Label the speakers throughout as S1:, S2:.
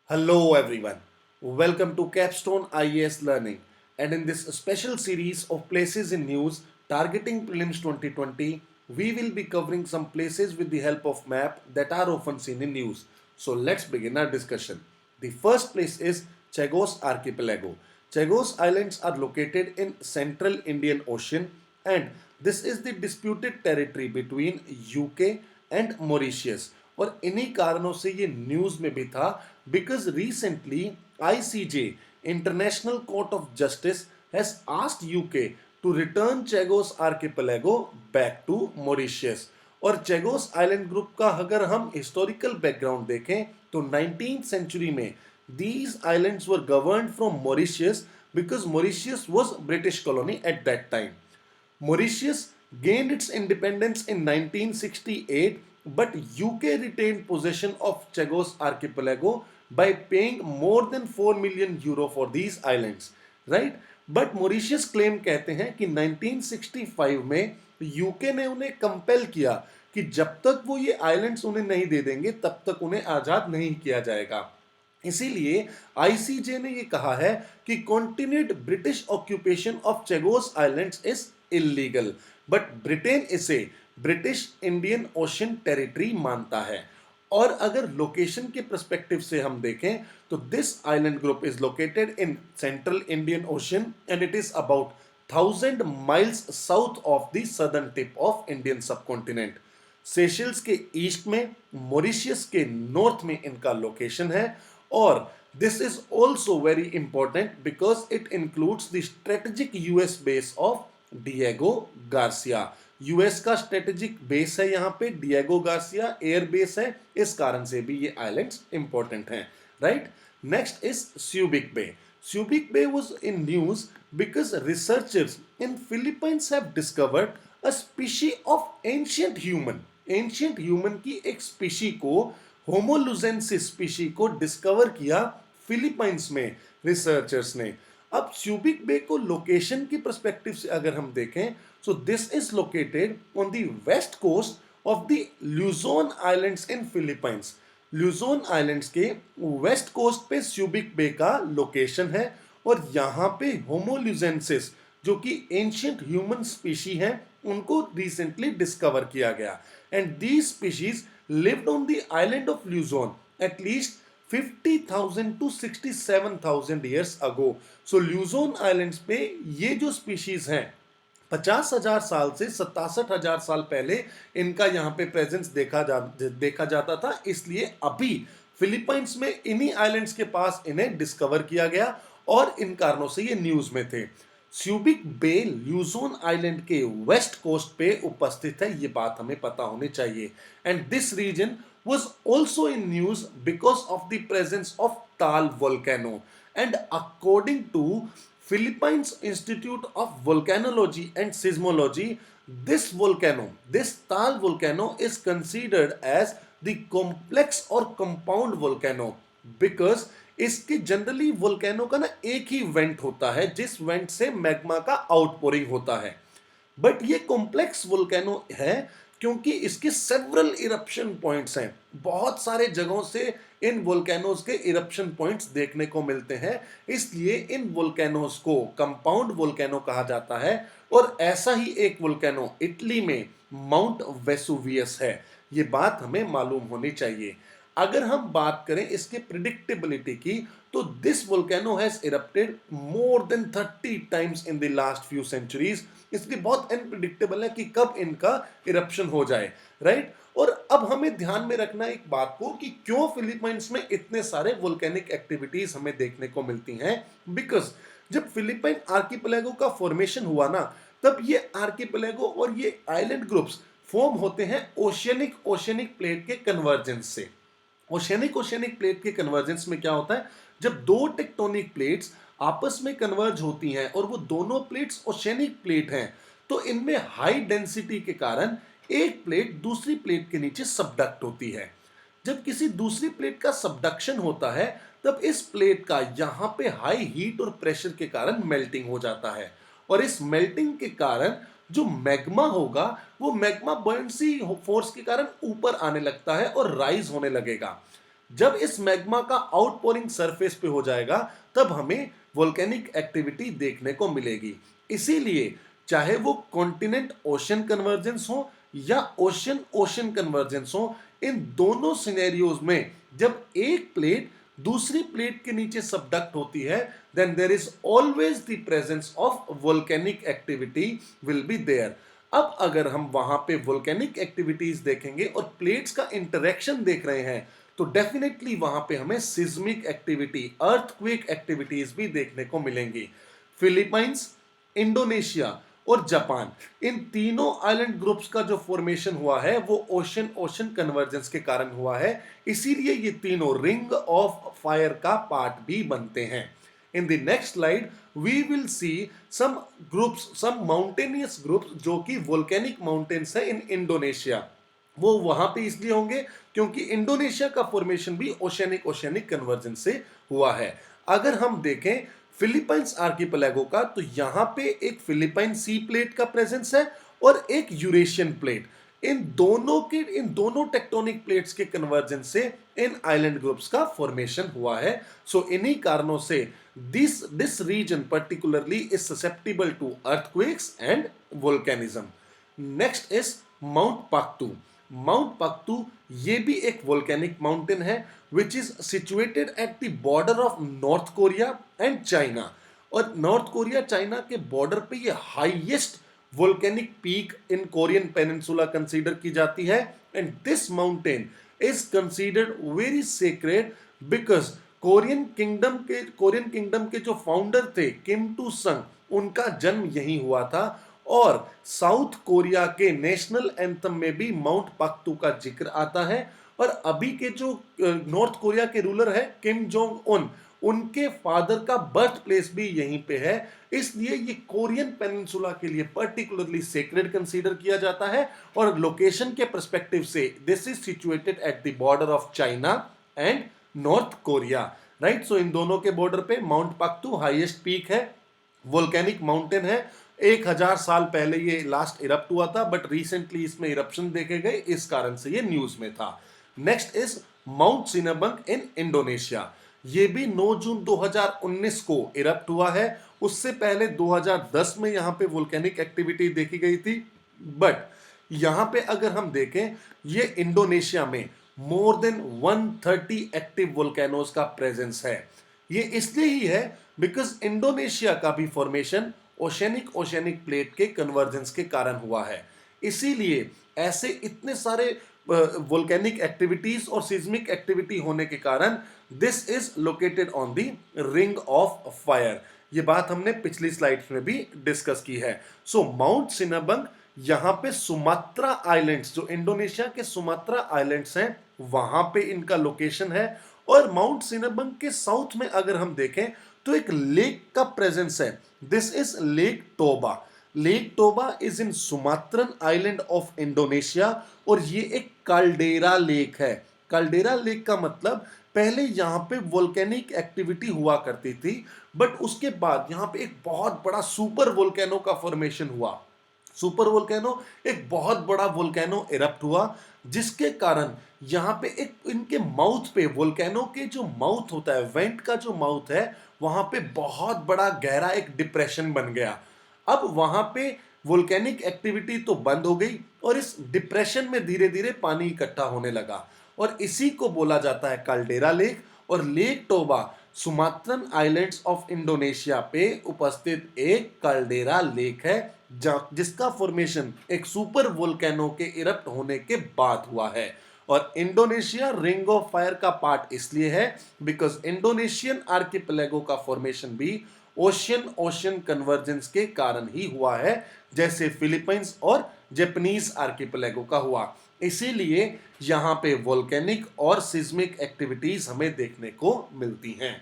S1: Hello everyone. Welcome to Capstone IAS Learning, and in this special series of places in news targeting prelims 2020, we will be covering some places with the help of map that are often seen in news. So let's begin our discussion. The first place is Chagos Archipelago. Chagos Islands are located in central Indian Ocean, and this is the disputed territory between UK and Mauritius. और इन्हीं कारणों से ये news में भी था because recently ICJ International Court of Justice has asked UK to return Chagos Archipelago back to Mauritius. और चेगोस island group का अगर हम हिस्टोरिकल बैकग्राउंड देखें तो 19th सेंचुरी में these islands were governed from Mauritius because Mauritius was British colony at that time. Mauritius gained its independence in 1968, but UK retained possession of Chagos Archipelago by paying more than 4 million euro for these islands, right? But Mauritius claim कहते हैं कि 1965 में UK ने उन्हें compel किया कि जब तक वो ये आइलैंड्स उन्हें नहीं दे देंगे तब तक उन्हें आजाद नहीं किया जाएगा. इसीलिए आईसीजे ने ये कहा है कि continued British occupation of Chagos islands is illegal, but Britain इसे ब्रिटिश इंडियन ओशन टेरिटरी मानता है. और अगर लोकेशन के पर्सपेक्टिव से हम देखें तो this island group is located in central Indian ocean and it is about 1000 miles south of the southern tip of Indian subcontinent. Seychelles के ईस्ट में, मॉरिशियस के नॉर्थ में इनका लोकेशन है. और this is also very important because it includes the strategic US base of Diego Garcia. US का strategic base है यहाँ पे, डिएगो गार्सिया एयर बेस है, इस कारण से भी ये आइलैंड्स इंपॉर्टेंट हैं, right. Next is Subic bay. Subic bay was in news because researchers in Philippines have discovered a species of ancient human. Ancient human की एक स्पीशी को, होमोलुजेंसिस स्पीशी को डिस्कवर किया फिलीपींस में रिसर्चर्स ने. अब स्यूबिक बे को लोकेशन की पर्सपेक्टिव से अगर हम देखें, so this is located on the west coast of the Luzon islands in Philippines. Luzon islands के वेस्ट कोस्ट पे स्यूबिक बे का लोकेशन है. और यहाँ पे होमोल्यूजेंसिस जो कि एंशिएंट ह्यूमन स्पीशी हैं उनको रिसेंटली डिस्कवर किया गया. And these species lived on the island of Luzon at least 50,000 to 67,000 years ago. So Luzon Islands पे ये जो स्पीशीज हैं 50,000 साल से 67,000 साल पहले इनका यहाँ पे प्रेजेंस देखा जाता था. इसलिए अभी फिलीपींस में इन्हीं आइलैंड्स के पास इन्हें डिस्कवर किया गया और इन कारणों से ये न्यूज में थे. स्यूबिक बे ल्यूजोन आइलैंड के वेस्ट कोस्ट पे उपस्थित है, ये बात हमें पता होनी चाहिए. And this region was also in news because of the presence of Taal volcano. And according to Philippines institute of volcanology and seismology, this volcano, this Tal volcano is considered as the complex or compound volcano because इसके generally volcano का ना एक he went होता है जिस went से magma का outpouring होता है. बट ये कॉम्प्लेक्स वोल्केनो है क्योंकि इसके सेवरल इरप्शन पॉइंट्स हैं. बहुत सारे जगहों से इन वोल्केनोज के इरप्शन पॉइंट्स देखने को मिलते हैं, इसलिए इन वोल्केनोज को कंपाउंड वोल्केनो कहा जाता है. और ऐसा ही एक वोल्केनो इटली में माउंट वेसुवियस है, ये बात हमें मालूम होनी चाहिए. अगर हम बात करें इसके प्रिडिक्टेबिलिटी की तो this volcano has erupted more than 30 times in the last few centuries. इसलिए बहुत अनप्रिडिक्टेबल है कि कब इनका इरप्शन हो जाए, राइट. और अब हमें ध्यान में रखना एक बात को कि क्यों फिलीपींस में इतने सारे वोल्केनिक एक्टिविटीज हमें देखने को मिलती हैं. बिकॉज जब फिलीपीन आर्किपेलागो का फॉर्मेशन हुआ ना, तब ये आर्किपेलागो और ये आइलैंड ग्रुप्स फॉर्म होते हैं ओशियनिक प्लेट के कन्वर्जेंस से. ओशियनिक प्लेट के कन्वर्जेंस में क्या होता है, जब दो टेक्टोनिक प्लेट्स आपस में कन्वर्ज होती हैं और वो दोनों प्लेट्स ओशियनिक प्लेट हैं, तो इनमें हाई डेंसिटी के कारण एक प्लेट दूसरी प्लेट के नीचे सबडक्ट होती है. जब किसी दूसरी प्लेट का सबडक्शन होता है तब इस प्लेट का यहां पे हाई हीट और प्रेशर के कारण मेल्टिंग हो जाता है. और इस मेल्टिंग के कारण जो मैग्मा होगा वो मैग्मा बॉयंसी फोर्स के कारण ऊपर आने लगता है और राइज होने लगेगा. जब इस मैग्मा का आउटपोरिंग सरफेस पे हो जाएगा तब हमें वोल्केनिक एक्टिविटी देखने को मिलेगी। इसीलिए चाहे वो कॉन्टिनेंट ओशन कन्वर्जेंस हो या ओशन ओशन कन्वर्जेंस हो, इन दोनों सिनेरियोज में जब एक प्लेट दूसरी प्लेट के नीचे सबडक्ट होती है, then there is always the presence of volcanic activity will be there. अब अगर हम वहां पे वोल्केनिक एक्टिविटीज देखेंगे और प्लेट्स का इंटरेक्शन देख रहे हैं, तो डेफिनेटली वहां पे हमें सिज्मिक एक्टिविटी, अर्थक्वेक एक्टिविटीज भी देखने को मिलेंगी। फिलीपाइंस, इंडोनेशिया और जापान, इन तीनों आइलैंड ग्रुप्स का जो फॉर्मेशन हुआ है वो ओशन ओशन कन्वर्जेंस के कारण हुआ है। इसीलिए ये तीनों रिंग ऑफ फायर का पार्ट भी बनते हैं। In the next slide, we will see some groups, some mountainous groups जो कि volcanic mountains है in Indonesia। वो वहां पे इसलिए होंगे क्योंकि इंडोनेशिया का फॉर्मेशन भी ओशनिक ओशनिक कन्वर्जेंस से हुआ है। अगर हम देखें फिलीपाइंस आर्किपेलागो का, तो यहां पे एक फिलीपाइन सी प्लेट का प्रेजेंस है और एक यूरेशियन प्लेट। इन दोनों टेक्टोनिक प्लेट्स के कन्वर्जेंस से इन आइलैंड ग्रुप्स का फॉर्मेशन हुआ है। सो इन्हीं कारणों से this region particularly is susceptible to earthquakes and volcanism. Next is mount Paektu. Mount Paektu ये भी एक वोल्केनिक माउंटेन है which is situated at the border of north Korea and China. और नॉर्थ कोरिया चाइना के border पे ये highest volcanic peak in Korean peninsula consider की जाती है। And this mountain is considered very sacred because Korean kingdom के जो founder थे किम टू संग, उनका जन्म यहीं हुआ था। और साउथ कोरिया के नेशनल एंथम में भी माउंट पाक्तू का जिक्र आता है। और अभी के जो नॉर्थ कोरिया के रूलर है किम जोंग उन, उनके फादर का बर्थ प्लेस भी यहीं पे है। इसलिए ये कोरियन पेनिनसुला के लिए पर्टिकुलरली सेक्रेड कंसीडर किया जाता है। और लोकेशन के पर्सपेक्टिव से this is situated at the border of China and north Korea, right. So इन दोनों के बॉर्डर पे माउंट पाक्तू हाईएस्ट पीक है, वोल्केनिक माउंटेन है। 1000 साल पहले ये लास्ट इरप्ट हुआ था, बट रिसेंटली इसमें इरप्शन देखे गए, इस कारण से ये न्यूज में था। Next is mount Sinabung in Indonesia. ये भी 9 जून 2019 को इरप्ट हुआ है। उससे पहले 2010 में यहां पे वोल्केनिक एक्टिविटी देखी गई थी। बट यहां पे अगर हम देखें, ये इंडोनेशिया में मोर देन 130 एक्टिव वोल्केनोज का प्रेजेंस है। ये इसलिए ही है बिकॉज इंडोनेशिया का भी फॉर्मेशन ओशनिक प्लेट के कन्वर्जेंस के कारण हुआ है। इसीलिए ऐसे इतने सारे वोल्केनिक एक्टिविटीज और सिज्मिक एक्टिविटी होने के कारण this is located on the ring of fire. ये बात हमने पिछली स्लाइड्स में भी डिस्कस की है। सो माउंट सिनाबंग यहां पे सुमात्रा आइलैंड्स, जो इंडोनेशिया के सुमात्रा आइलैंड्स हैं, वहां पे इनका लोकेशन है। और माउंट सिनाबंग के साउथ में अगर हम देखें तो एक लेक का प्रेजेंस है। This is lake Toba. Lake Toba is in Sumatran island of Indonesia और ये एक काल्डेरा लेक है। काल्डेरा लेक का मतलब पहले यहां पे वोल्केनिक एक्टिविटी हुआ करती थी, बट उसके बाद यहां पे एक बहुत बड़ा सुपर वोल्केनो का फॉर्मेशन हुआ। सुपर वोल्केनो, एक बहुत बड़ा वोल्केनो इरप्ट हुआ, जिसके कारण यहां पे एक इनके माउथ पे, वोल्केनो के जो माउथ होता है, वेंट का जो माउथ है, वहां पे बहुत बड़ा गहरा एक डिप्रेशन बन गया। अब वहां पे वोल्केनिक एक्टिविटी तो बंद हो गई और इस डिप्रेशन में धीरे धीरे पानी इकट्ठा होने लगा और इसी को बोला जाता है काल्डेरा लेक। और lake Toba Sumatran islands of Indonesia पे उपस्थित एक काल्डेरा लेक है, जिसका फॉर्मेशन एक सुपर वोल्केनो के इरप्ट होने के बाद हुआ है। और इंडोनेशिया रिंग ऑफ फायर का पार्ट इसलिए है बिकॉज इंडोनेशियन आर्किपेलागो का फॉर्मेशन भी ओशन कन्वर्जेंस के कारण ही हुआ है, जैसे फिलीपींस और जापानीज आर्किपेलागो का हुआ। इसीलिए यहां पे वोल्केनिक और सिज्मिक एक्टिविटीज हमें देखने को मिलती हैं।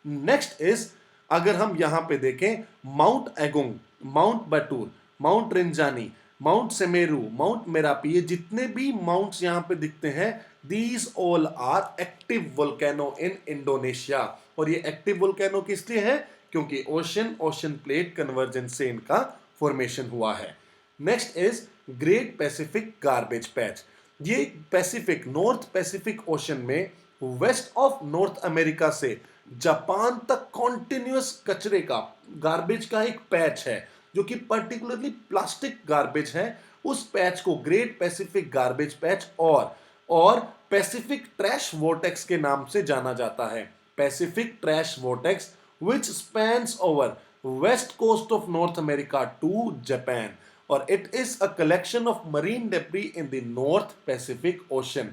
S1: नेक्स्ट इज, अगर हम यहां पे देखें, mount Agung, mount Batur, mount Rinjani, mount Semeru, mount Merapi, ये जितने भी माउंट्स यहां पे दिखते हैं, these all are active volcano in Indonesia. और ये एक्टिव वोल्केनो किस लिए है? क्योंकि ओशन प्लेट कन्वर्जेंस से इनका फॉर्मेशन हुआ है। Next is great Pacific garbage patch. ये पैसिफिक, नॉर्थ पैसिफिक ओशन में वेस्ट ऑफ नॉर्थ अमेरिका से जापान तक कॉन्टिन्यूअस कचरे का, गार्बेज का एक पैच है जो कि पर्टिकुलरली प्लास्टिक गार्बेज है। उस पैच को ग्रेट पैसिफिक गार्बेज पैच और पैसिफिक ट्रैश वोर्टेक्स के नाम से जाना जाता है। Pacific trash vortex which spans over west coast of North America to Japan, और it is a collection of marine debris in the North Pacific Ocean।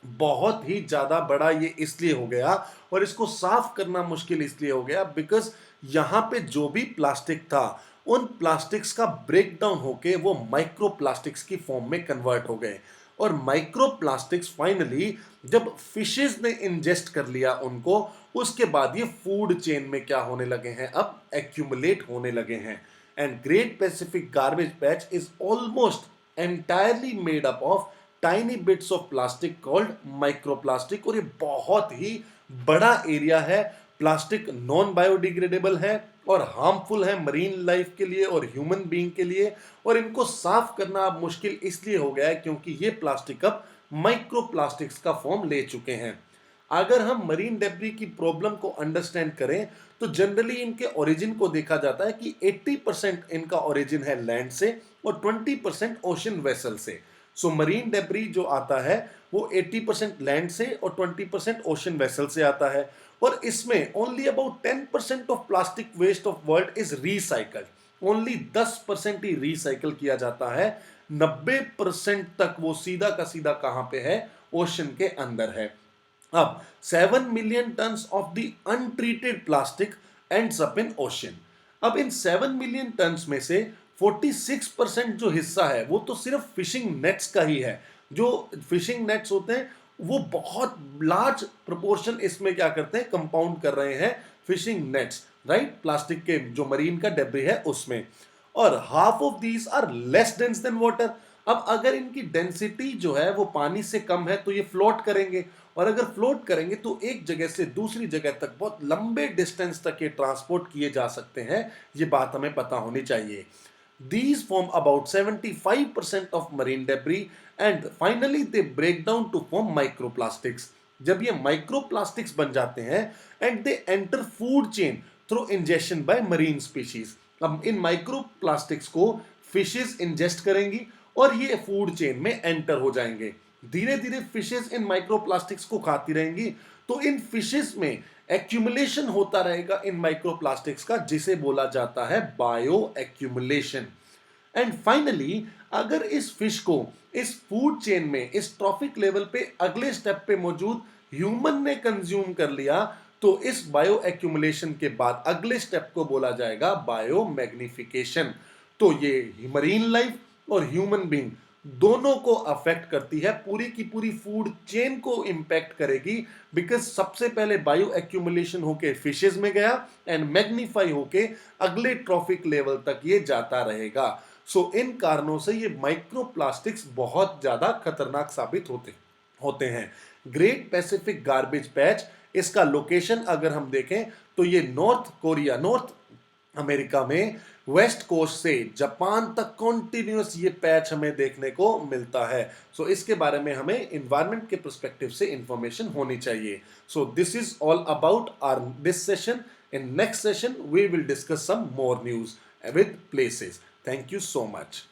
S1: बहुत ही ज्यादा बड़ा ये इसलिए हो गया और इसको साफ करना मुश्किल इसलिए हो गया बिकॉज यहां पे जो भी प्लास्टिक था उन प्लास्टिक्स का ब्रेक डाउन होके वो माइक्रो प्लास्टिक्स की फॉर्म में कन्वर्ट हो गए, और माइक्रो प्लास्टिक्स फाइनली जब फिशेस ने इंजेस्ट कर लिया उनको, उसके बाद ये फूड चेन में क्या होने लगे हैं, अब एक्यूमुलेट होने लगे हैं। And great Pacific garbage patch is almost entirely made up of tiny bits of plastic called microplastic, और ये बहुत ही बड़ा एरिया है। प्लास्टिक नॉन बायोडिग्रेडेबल है और हार्मफुल है मरीन लाइफ के लिए और ह्यूमन बीइंग के लिए, और इनको साफ करना अब मुश्किल इसलिए हो गया है क्योंकि ये प्लास्टिक अब माइक्रोप्लास्टिक्स का फॉर्म ले चुके हैं। अगर हम मरीन डेब्री की प्रॉब्लम को अंडरस्टैंड करें तो जनरली इनके ओरिजिन को देखा जाता है कि 80% इनका ओरिजिन है लैंड से और 20% ओशन वेसल से। सो मरीन डेब्री जो आता है वो 80% लैंड से और 20% ओशन वेसल से आता है, और इसमें only about 10% of plastic waste of world is recycled. Only 10% ही रिसाइकल किया जाता है, 90% तक वो सीधा का सीधा कहां पे है, ओशन के अंदर है। अब 7 million tons of the untreated plastic ends up in ocean. अब इन 7 मिलियन टन्स में से 46% जो हिस्सा है वो तो सिर्फ फिशिंग नेट्स का ही है। जो फिशिंग नेट्स होते हैं वो बहुत लार्ज प्रोपोर्शन इसमें क्या करते हैं, कंपाउंड कर रहे हैं फिशिंग नेट्स, राइट, प्लास्टिक के जो मरीन का डेब्री है उसमें, और half of these are less dense than water. अब अगर इनकी डेंसिटी जो है वो पानी से कम है तो ये फ्लोट करेंगे, और अगर फ्लोट करेंगे तो एक जगह से दूसरी जगह तक बहुत लंबे डिस्टेंस तक ये ट्रांसपोर्ट किए जा सकते हैं। ये बात हमें पता होनी चाहिए। These form about 75% of marine debris and finally they break down to form microplastics। जब ये microplastics बन जाते हैं and they enter food chain through ingestion by marine species। अब इन microplastics को fishes ingest करेंगी और ये food chain में enter हो जाएंगे। धीरे धीरे फिशेस इन माइक्रोप्लास्टिक्स को खाती रहेंगी, तो इन फिशेस में एक्यूमुलेशन होता रहेगा इन माइक्रोप्लास्टिक्स का, जिसे बोला जाता है बायो एक्यूमुलेशन। एंड फाइनली अगर इस फिश को इस फूड चेन में इस ट्रॉफिक लेवल पे अगले स्टेप पे मौजूद ह्यूमन ने कंज्यूम कर लिया, तो इस बायो एक्यूमुलेशन के बाद अगले स्टेप को बोला जाएगा बायो मैग्निफिकेशन। तो ये मरीन लाइफ और ह्यूमन बीइंग दोनों को अफेक्ट करती है, पूरी की पूरी फूड चेन को इंपैक्ट करेगी, बिकॉज सबसे पहले बायो एक्यूमुलेशन होके फिशेस में गया एंड मैग्नीफाई होके अगले ट्रॉफिक लेवल तक ये जाता रहेगा। सो इन कारणों से ये माइक्रोप्लास्टिक्स बहुत ज्यादा खतरनाक साबित होते हैं। ग्रेट पैसिफिक गार्बेज पैच, इसका लोकेशन अगर हम देखें तो ये नॉर्थ अमेरिका में वेस्ट कोस्ट से जापान तक कॉन्टिन्यूअस ये पैच हमें देखने को मिलता है। सो इसके बारे में हमें एनवायरनमेंट के पर्सपेक्टिव से इंफॉर्मेशन होनी चाहिए। So this is all about our this session. In next session we will discuss some more news with places. Thank you so much.